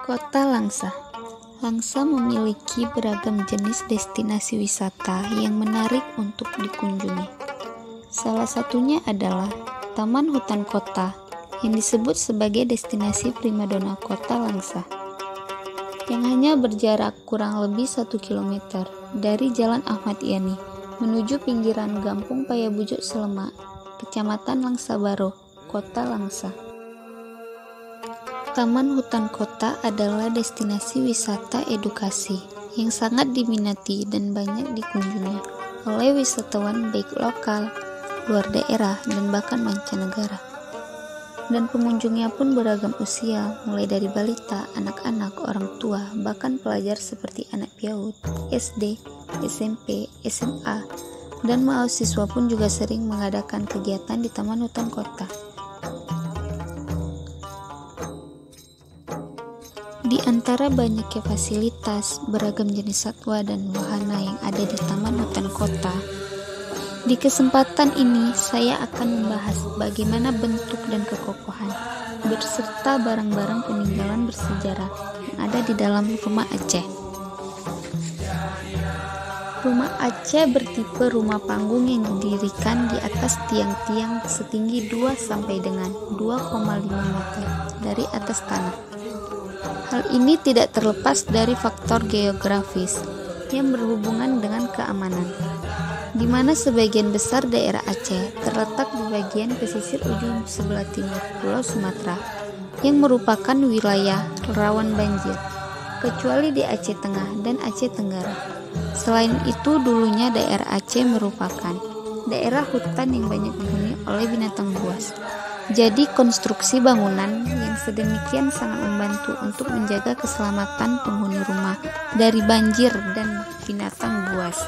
Kota Langsa. Langsa memiliki beragam jenis destinasi wisata yang menarik untuk dikunjungi. Salah satunya adalah Taman Hutan Kota yang disebut sebagai destinasi primadona Kota Langsa, yang hanya berjarak kurang lebih 1 km dari Jalan Ahmad Yani menuju pinggiran Gampung Payabujuk Selemak, Kecamatan Langsa Baro, Kota Langsa. Taman Hutan Kota adalah destinasi wisata edukasi yang sangat diminati dan banyak dikunjungi oleh wisatawan baik lokal, luar daerah, dan bahkan mancanegara. Dan pengunjungnya pun beragam usia, mulai dari balita, anak-anak, orang tua, bahkan pelajar seperti anak PAUD, SD, SMP, SMA, dan mahasiswa pun juga sering mengadakan kegiatan di Taman Hutan Kota. Di antara banyaknya fasilitas, beragam jenis satwa dan wahana yang ada di Taman Hutan Kota, di kesempatan ini saya akan membahas bagaimana bentuk dan kekokohan beserta barang-barang peninggalan bersejarah yang ada di dalam Rumah Aceh. Rumah Aceh bertipe rumah panggung yang didirikan di atas tiang-tiang setinggi 2 sampai dengan 2,5 meter dari atas tanah. Hal ini tidak terlepas dari faktor geografis yang berhubungan dengan keamanan, di mana sebagian besar daerah Aceh terletak di bagian pesisir ujung sebelah timur Pulau Sumatera yang merupakan wilayah rawan banjir, kecuali di Aceh Tengah dan Aceh Tenggara. Selain itu, dulunya daerah Aceh merupakan daerah hutan yang banyak dihuni oleh binatang buas. Jadi konstruksi bangunan yang sedemikian sangat membantu untuk menjaga keselamatan penghuni rumah dari banjir dan binatang buas.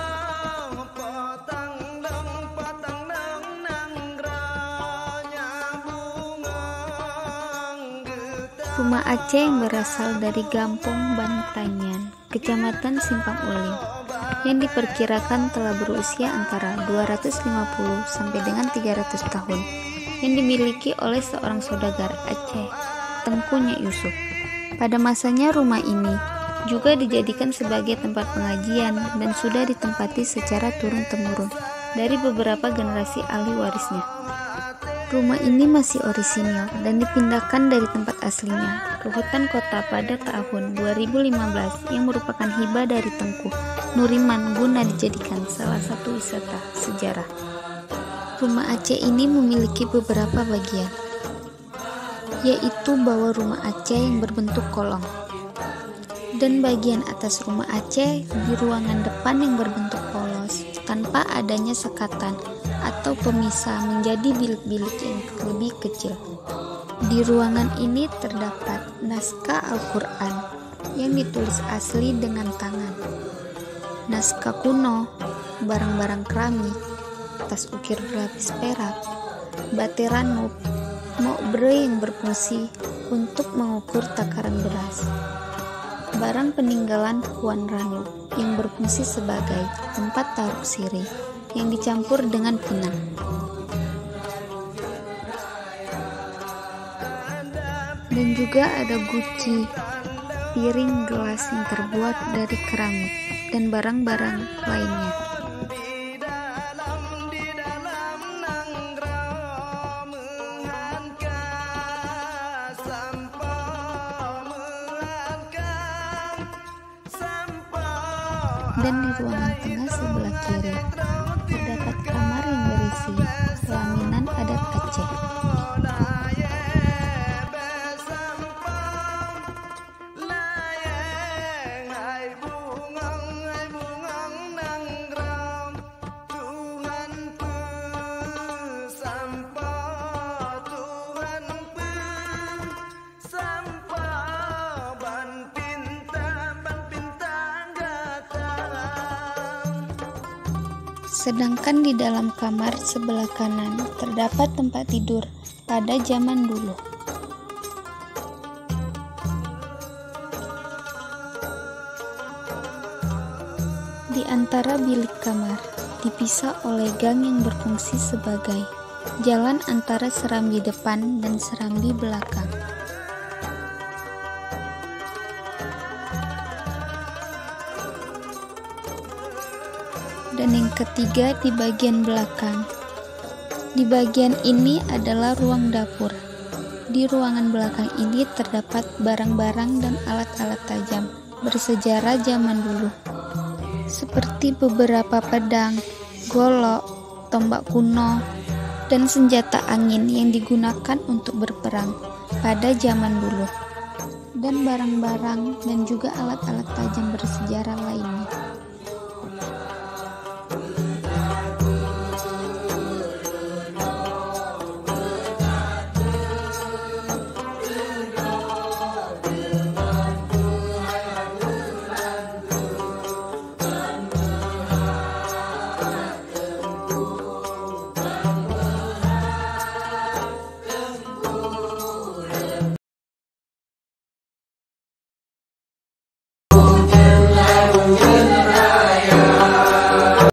Rumah Aceh yang berasal dari Gampong Bantanyan, Kecamatan Simpang Ulim, yang diperkirakan telah berusia antara 250 sampai dengan 300 tahun, yang dimiliki oleh seorang saudagar Aceh, Tengku Nyak Yusuf. Pada masanya rumah ini juga dijadikan sebagai tempat pengajian dan sudah ditempati secara turun-temurun dari beberapa generasi ahli warisnya. Rumah ini masih orisinil dan dipindahkan dari tempat aslinya ke hutan kota pada tahun 2015 yang merupakan hibah dari Tengku Nuriman guna dijadikan salah satu wisata sejarah. Rumah Aceh ini memiliki beberapa bagian, yaitu bawah rumah Aceh yang berbentuk kolong, dan bagian atas rumah Aceh di ruangan depan yang berbentuk polos tanpa adanya sekatan atau pemisah menjadi bilik-bilik yang lebih kecil. Di ruangan ini terdapat naskah Al-Quran yang ditulis asli dengan tangan, naskah kuno, barang-barang keramik, tas ukir berlapis perak, bateran mok bre yang berfungsi untuk mengukur takaran beras, barang peninggalan Puan Ranu yang berfungsi sebagai tempat taruh sirih yang dicampur dengan pinang. Dan juga ada guci, piring gelas yang terbuat dari keramik, dan barang-barang lainnya. Dan di ruangan tengah sebelah kiri terdapat kamar yang berisi pelaminan adat Aceh. Sedangkan di dalam kamar sebelah kanan terdapat tempat tidur pada zaman dulu. Di antara bilik kamar dipisah oleh gang yang berfungsi sebagai jalan antara serambi depan dan serambi belakang. dan yang ketiga di bagian belakang. Di bagian ini adalah ruang dapur. Di ruangan belakang ini terdapat barang-barang dan alat-alat tajam bersejarah zaman dulu, seperti beberapa pedang, golok, tombak kuno, dan senjata angin yang digunakan untuk berperang pada zaman dulu, dan barang-barang dan juga alat-alat tajam bersejarah lainnya.